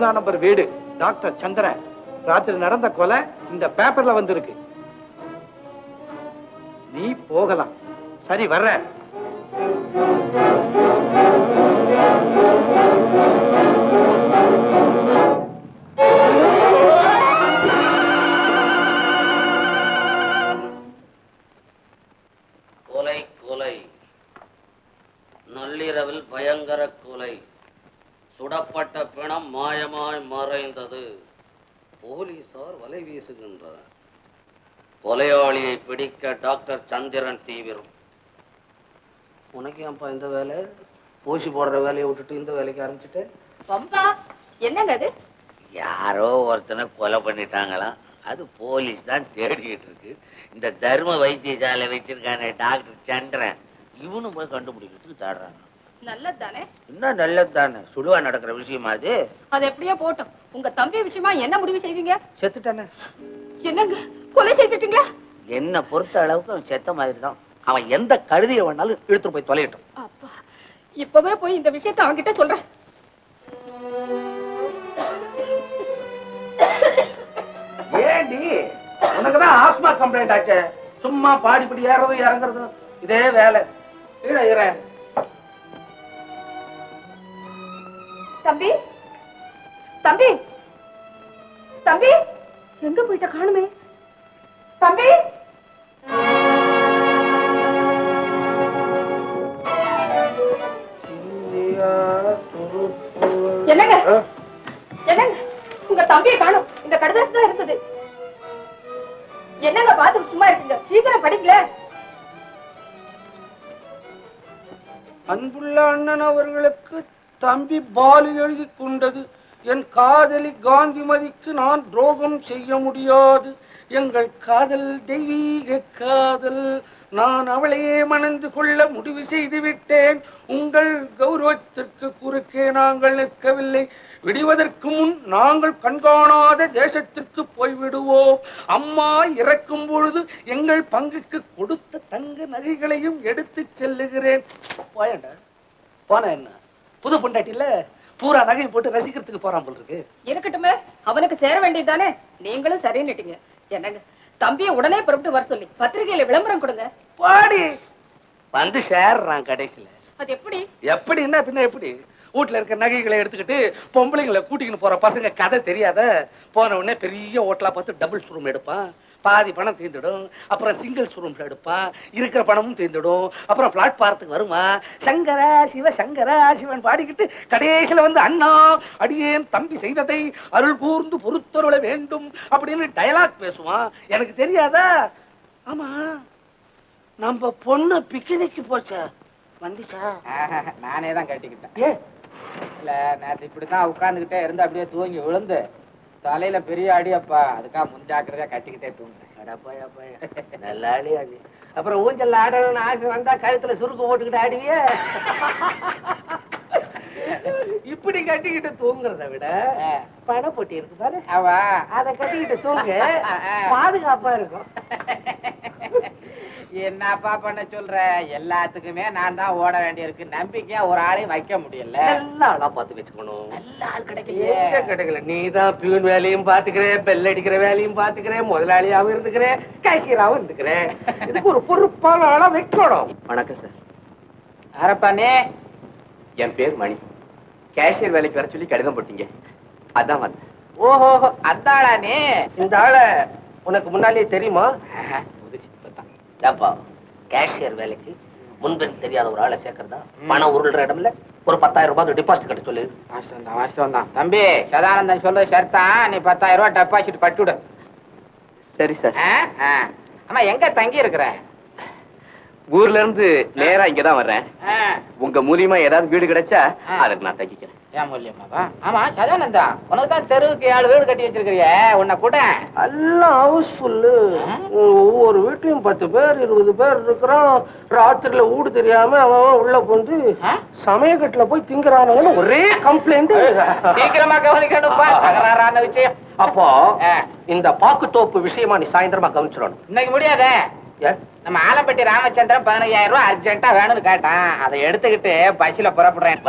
3ஆம் நம்பர் வீடு டாக்டர் சந்திரன். ராத்திரி நடந்த கொலை இந்த பேப்பர்ல வந்திருக்கு. நீ போகலாம். சரி, வர்ற. கொலை கொலை, நள்ளிரவில் பயங்கர கொலை. சுடப்பட்ட பிணம் மாயமாய் மறைந்தது. போலீசார் வலை வீசுகின்றனர். கொலையாளியை பிடிக்க டாக்டர் சந்திரன் தீவிரம். உனக்கு ஏன்பா இந்த வேலை? ஊசி போடுற வேலையை விட்டுட்டு இந்த வேலைக்கு ஆரம்பிச்சுட்டு? என்னங்க அது? யாரோ ஒருத்தனை கொலை பண்ணிட்டாங்களாம். அது போலீஸ் தான் தேடிக்கிட்டு இருக்கு. இந்த தர்ம வைத்தியசாலை வச்சிருக்கானே டாக்டர் சந்திரன், இவனும் போய் கண்டுபிடிக்கிறதுக்கு தேடுறாங்க. நல்லதுதானே? இன்னும் நல்லதுதானே, சுடுவா நடக்கிற விஷயமா அது. அது எப்படியோ போட்டோம். உங்க தம்பி விஷயமா என்ன முடிவு செய்வீங்க? செத்துட்டானே. என்னங்க, கொலை செய்துட்டீங்களா? என்ன பொறுத்த அளவுக்கு அவன் செத்த மாதிரி தான். அவன் எந்த கழுதியை வேணாலும் இழுத்துட்டு போய் தொலையட்டும். அப்பா, இப்பவே போய் இந்த விஷயத்தை அவன்கிட்ட சொல்றேன். ஏண்டி, உனக்குதான் ஆஸ்மா கம்ப்ளைண்ட் ஆச்சே. சும்மா பாடிப்படி ஏறது இறங்குறது இதே வேலை. தம்பி, தம்பி, தம்பி, எங்க போயிட்ட காணுமே? தம்பி, என்னங்க என்னங்க, உங்க தம்பியை காணும். இந்த கடிதம் தான் இருக்குது. என்னங்க பார்த்து சும்மா இருக்குங்க, சீக்கிரம் படிக்கல. அன்புள்ள அண்ணன் அவர்களுக்கு தம்பி பாலு எழுதி கொண்டது. என் காதலி காந்திமதிக்கு நான் துரோகம் செய்ய முடியாது. எங்கள் காதல் தெய்வீக காதல். நான் அவளையே மணந்து கொள்ள முடிவு செய்து விட்டேன். உங்கள் கௌரவத்திற்கு குறுக்கே நாங்கள் நிற்கவில்லை. விடுவதற்கு முன் நாங்கள் கண்காணாத தேசத்திற்கு போய்விடுவோம். அம்மா இறக்கும் பொழுது எங்கள் பங்குக்கு கொடுத்த தங்க நகைகளையும் எடுத்து செல்லுகிறேன். போன என்ன புது பொண்டாட்டில பூரா நகை போட்டு ரசிக்கிறதுக்கு போறான் போல் இருக்கு. இருக்கட்டுமே, அவனுக்கு சேர வேண்டியதுதானே. நீங்களும் சரின்னுட்டீங்க. என்னங்க, தம்பியை உடனே புறப்பட்டு வர சொல்லி பத்திரிகையில விளம்பரம் கொடுங்க. பாடி வந்து சேர்றான் கடைசியில. அது எப்படி? எப்படின்னா பின்ன எப்படி? வீட்டுல இருக்க நகைகளை எடுத்துக்கிட்டு பொம்பளைங்களை கூட்டிக்கிட்டு போற பசங்க கதை தெரியாத. போன உடனே பெரிய ஹோட்டலா பார்த்து டபுள்ஸ் ரூம் எடுப்பான். பாதி பணம் தீர்ந்துடும். அப்புறம் சிங்கிள்ஸ் ரூம் எடுப்பான். இருக்கிற பணமும் தீர்ந்துடும். அப்புறம் பிளாட்பாரத்துக்கு வருமா, சங்கரா சிவ சங்கரா சிவன் பாடிக்கிட்டு கடைசியில வந்து அண்ணா அடியேன் தம்பி செய்ததை அருள் கூர்ந்து பொறுத்தருள வேண்டும் அப்படின்னு டயலாக் பேசுவான். எனக்கு தெரியாதா? ஆமா, நம்ம பொண்ணு பிக்னிக்கு போச்சா? வந்துச்சா? நானே தான் கட்டிக்கிட்டேன். இல்ல, நேற்று இப்படித்தான் உட்கார்ந்துகிட்டே இருந்து அப்படியே தூங்கி விழுந்து தலையில பெரிய அடியப்பா. அதுக்காக முன்ஜாக்கிரதையா கட்டிக்கிட்டே தூங்குறேன். நல்ல ஆடி ஆடி. அப்புறம் ஊஞ்சல் ஆடணும்னு ஆசை வந்தா கழுத்துல சுருக்கு போட்டுக்கிட்டு ஆடுவிய. இப்படி கட்டிக்கிட்டு தூங்குறத விட பண போட்டி இருக்கு பாரு, அதை கட்டிக்கிட்டு தூங்க பாதுகாப்பா இருக்கும். என்னப்பா பண்ண சொல்ற? எல்லாத்துக்குமே நான் தான் ஓட வேண்டியிருக்கு. நம்பிக்கையா ஒரு ஆளையும் வைக்க முடியல. நல்ல ஆளா பார்த்து வச்சுக்கணும். நல்ல ஆள் கிடைக்கலையே. கிடைக்கல. நீதான் பியூன் வேலையும் பாத்துக்கிற, பெல் அடிக்கிற வேலையும் பாத்துக்கிற, முதலாளியாவும் இருந்துக்கிற, கேஷியராவும் இருந்துக்கிற. இதுக்கு ஒரு பொறுப்பான ஆளா வைக்கணும். வணக்கம் சார். அரப்பானே, என் பேர் மணி. கேஷியர் வேலைக்கு வர சொல்லி கடிதம் போட்டீங்க, அதான் வந்தேன். ஓஹோ, அந்தாளானே. இந்த ஆள உனக்கு முன்னாலே தெரியுமா? கேஷியர் வேலைக்கு முன்பின் தெரியாத ஒரு ஆளை சேர்க்கறதா? பணம் உருள்ற இடம்ல ஒரு 10,000 ரூபாய் டெபாசிட் கட்ட சொல்லு. வாஸ்தவம் தான் தம்பி. சதானந்தன் சொல்றது சரிதான். நீ 10,000 ரூபாய் டெபாசிட் கட்டுடு. சரி சார். ஆமா, எங்க தங்கி இருக்கிற? ஊர்ல இருந்து நேரா இங்கதான் வர்றேன். உங்க மூலியமா ஏதாவது வீடு கிடைச்சா அதுக்கு நான் தங்கிக்கிறேன். ஏன் மூலியமாவா? ஆமா சதானந்தா, உனக்கு தான் தெருவுக்கு 7 வீடு கட்டி வச்சிருக்கிறிய, உன்னை கூட எல்லாம் ஹவுஸ்ஃபுல்லு. ஒவ்வொரு வீட்லயும் 10 பேர் 20 பேர் இருக்கிறோம். ராத்திரில ஊடு தெரியாம அவன் உள்ள போந்து சமயக்கட்டுல போய் திங்குறானுங்கன்னு ஒரே கம்ப்ளைண்ட். சீக்கிரமா கவனிக்கணும்பா, தகராறான விஷயம். அப்போ இந்த பாக்குத்தோப்பு விஷயமா நீ சாயந்தரமா கவனிச்சிடணும். இன்னைக்கு முடியாத. நம்ம ஆலம்பட்டி ராமச்சந்திரன் 15,000 ரூபாய் அர்ஜென்ட்டா வேணும்னு கேட்டான். அதை எடுத்துக்கிட்டு பஸ்ல புறப்படுறேன்.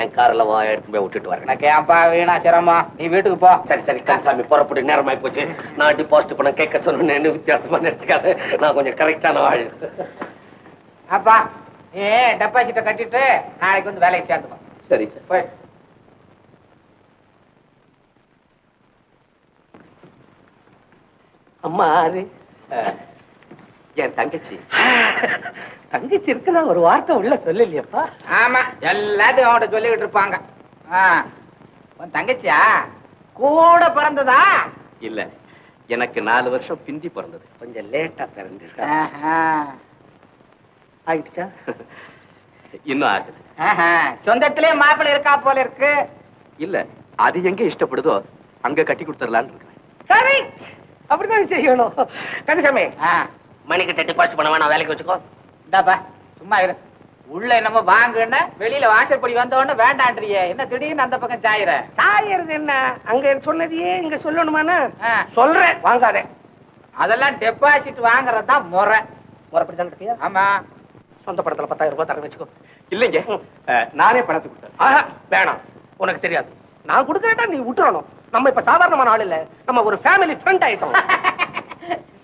என் கார்ல வா, எடுத்து போய் விட்டுட்டு வரேன். எனக்கு ஏன்பா வீணா சிரமம், நீ வீட்டுக்கு போ. சரி சரி கந்தசாமி, புறப்பட்டு நேரமாயி போச்சு. நான் டிபாசிட் பண்ண கேட்க சொன்னேன்னு வித்தியாசமா நினைச்சுக்காத. நான் கொஞ்சம் கரெக்டான வாழ். அப்பா நீ டெபாசிட்ட கட்டிட்டு நாளைக்கு வந்து வேலைக்கு சேர்ந்துக்கோ. சரி சார். போய் அம்மா அது என் தங்கச்சி. தங்கச்சி இருக்குன்னா ஒரு வார்த்தை உள்ள சொல்லலையப்பா. ஆமா, எல்லாத்தையும் அவன்கிட்ட சொல்லிக்கிட்டு இருப்பாங்க. உன் தங்கச்சியா கூட பிறந்ததா? இல்ல, எனக்கு 4 வருஷம் பிந்தி பிறந்தது. கொஞ்சம் லேட்டா பிறந்திருக்கா. ஆயிடுச்சா? இன்னும் ஆகுது. சொந்தத்திலே மாப்பிள்ளை இருக்கா போல இருக்கு. இல்ல, அது எங்க இஷ்டப்படுதோ அங்க கட்டி கொடுத்துடலான்னு இருக்கேன். அப்படிதான் செய்யணும். கந்தசாமி, மணிக்கிட்ட டிபாசிட் பண்ண வேணாம், வேலைக்கு வச்சுக்கோ. இந்தாப்பா சும்மா இரு. உள்ள என்னமோ வாங்குன்னா வெளியில வாசற்படி வந்த உடனே வேண்டான்றியே, என்ன திடீர்னு அந்த பக்கம் சாயிர? சாயறது என்ன, அங்க சொன்னதையே இங்க சொல்லணுமானா? சொல்றேன், வாங்காதே. அதெல்லாம் டெபாசிட் வாங்குறதுதான் முறை. முறைப்படிதான் இருக்கியா? ஆமா, சொந்த படத்துல 10,000 ரூபாய் தர வச்சுக்கோ. இல்லைங்க, நானே பணத்தை கொடுத்தேன். ஆஹா, வேணாம், உனக்கு தெரியாது. நான் கொடுக்கறேன்டா, நீ விட்டுறணும். நம்ம இப்ப சாதாரணமான ஆள் இல்ல, நம்ம ஒரு ஃபேமிலி ஃப்ரெண்ட் ஆயிட்டோம்.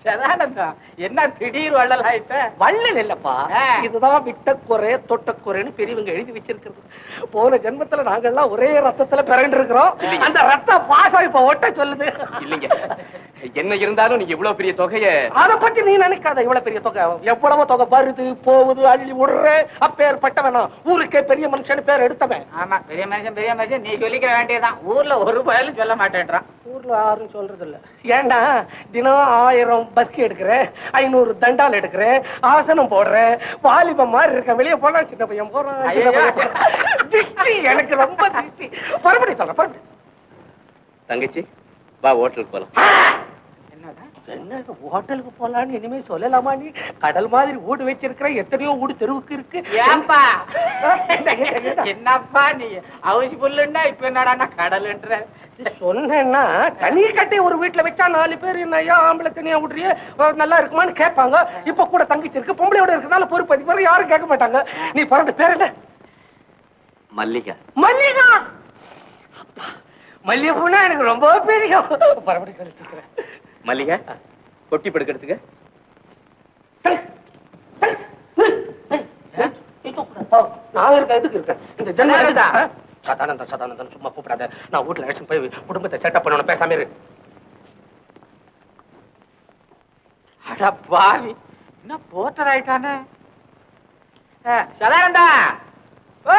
சதானந்தம், என்ன திடீர் வள்ளல் ஆயிட்ட? வள்ளல் இல்லப்பா, இதுதான் விட்ட குறை தொட்ட குறைன்னு பெரியவங்க எழுதி வச்சிருக்கிறது. போன ஜென்மத்துல நாங்கெல்லாம் ஒரே ரத்தத்துல பிறண்டு இருக்கிறோம். அந்த ரத்த பாசம் இப்ப ஒட்ட சொல்லுது. இல்லைங்க, என்ன இருந்தாலும் நீங்க இவ்வளவு பெரிய தொகையை அத பத்தி நீ நினைக்காத. இவ்வளவு பெரிய தொகை, எவ்வளவோ தொகை வருது போகுது, அள்ளி விடுற. அப்பேற்பட்டவனா ஊருக்கே பெரிய மனுஷன் பேர் எடுத்தவன். ஆமா, பெரிய மனுஷன் நீ சொல்லிக்க வேண்டியதான். ஊர்ல ஒரு பயலும் சொல்ல மாட்டேன்றான். ஊர்ல யாரும் சொல்றது இல்ல. ஏண்டா தினம் 1000 பஸ்கி எடுக்கிறேன், 500 தண்டால் எடுக்கிறேன், ஆசனம் போடுறேன், வாலிபம் மாதிரி இருக்க. வெளியே போனா சின்ன பையன் போறான். திருஷ்டி, எனக்கு ரொம்ப திருஷ்டி. பரபடி சொல்றேன், பரபடி. தங்கச்சி வா, ஹோட்டலுக்கு போலாம். என்ன ஹோட்டலுக்கு போலான்னு இனிமே சொல்லலாமா? நீ கடல் மாதிரி வீடு வச்சிருக்கிற, எத்தனையோ வீடு தெருவுக்கு இருக்கு. ஏன்பா என்னப்பா நீ ஹவுஸ் ஃபுல்லுன்னா இப்ப என்னடா கடல்ன்ற? சொன்னேன்னா தனி கட்டி ஒரு வீட்டுல வச்சா 4 பேர் என்ன ஆம்பளை தனியா விடுறிய நல்லா இருக்குமான்னு கேட்பாங்க. இப்ப கூட தங்கச்சி இருக்கு, பொம்பளையோட இருக்கனால பொறுப்பு அதிகம், யாரும் கேட்க மாட்டாங்க. நீ பிறந்த பேர் என்ன? மல்லிகா. மல்லிகா? மல்லிகைப்பூனா எனக்கு ரொம்ப பிரியம். பரபடி சொல்லிட்டு மல்லிகா, கொட்டி படுக்கிறதுக்கு நான் இருக்க எதுக்கு இருக்கேன் இந்த ஜென்மதான். சதானந்தன் சதானந்தன் சும்மா கூப்பிடாத. நான் வீட்டுல அழைச்சு போய் குடும்பத்தை செட்டப் பண்ணணும், பேசாம இரு. அட பாவி, என்ன போட்டர் ஆயிட்டானே. சதானந்தா, ஓ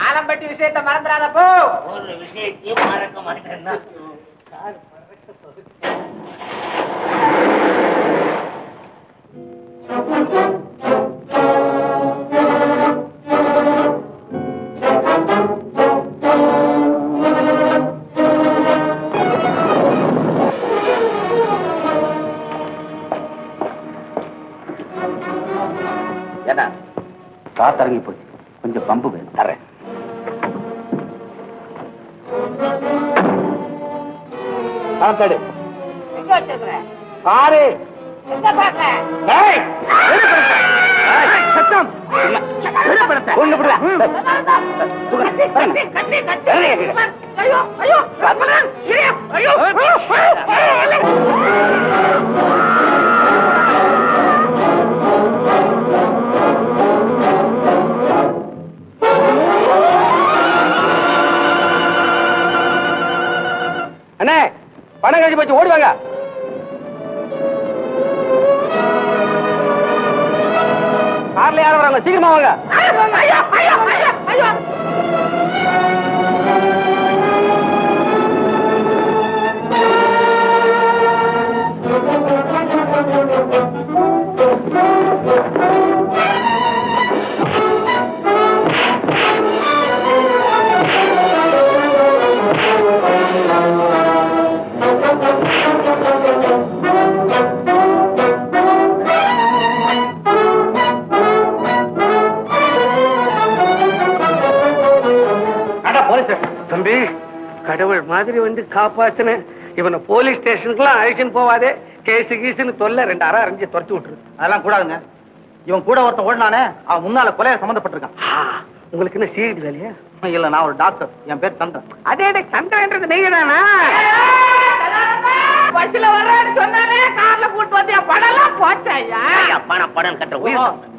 ஆலம்பட்டி விஷயத்தை மறந்துடாத போ. ஒரு விஷயத்தையும் மறக்க மாட்டேன்னா ஏன்னா காத்தரங்கி போச்சு, கொஞ்சம் பம்பு வேணும், தரேன். காத்தாடு எங்க வச்சிருக்கிற? ஆறு எங்க பாக்க? சத்தம் ஒண்ணு விடுற. ஐயோ ஐயோ ஐயோ அண்ணே, பணம் கழிச்சு போச்சு, ஓடி வாங்க. கார்ல யாரும் வராங்க, சீக்கிரமா வாங்க. தம்பி, கடவுள் மாதிரி வந்து காப்பாத்தின. இவனை போலீஸ் ஸ்டேஷனுக்குலாம் அழைச்சின்னு போவாதே. கேசு கீசுன்னு தொல்லை 2 அரை அரைஞ்சு துரத்தி விட்டுரு. அதெல்லாம் கூடாதுங்க. இவன் கூட ஒருத்தன் ஓடினானே, அவன் முன்னால கொலைய சம்பந்தப்பட்டிருக்கான். உங்களுக்கு என்ன சீட்டு வேலையா? இல்ல, நான் ஒரு டாக்டர். என் பேர் சந்திரன். அதே சந்திரன்றது நீங்க தானா? பஸ்ல வர்றேன்னு சொன்னாலே கார்ல கூட்டு வந்து படம் எல்லாம் போச்சாயா? படம் கட்டுற உயிர்.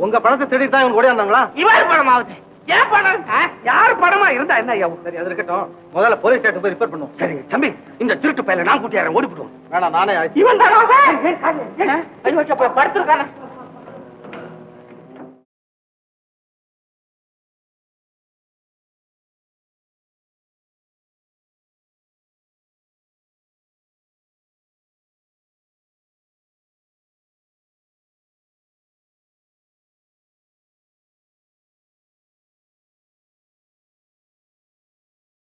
உங்க பணத்தை திருடி தான் இவங்க ஓடியாந்தாங்களா? இவர் படம் ஆகுது. ஏன் படம்? யாரு படமா இருந்தா என்ன ஐயா? சரி, அது இருக்கட்டும். முதல்ல போலீஸ் ஸ்டேஷன் போய் ரிப்போர்ட் பண்ணுவோம். சரி தம்பி, இந்த திருட்டு பையல நான் கூட்டியாரன், ஓடி போடுவோம். வேணாம், நானே இவன் தானா? ஐயோ, படுத்திருக்கான.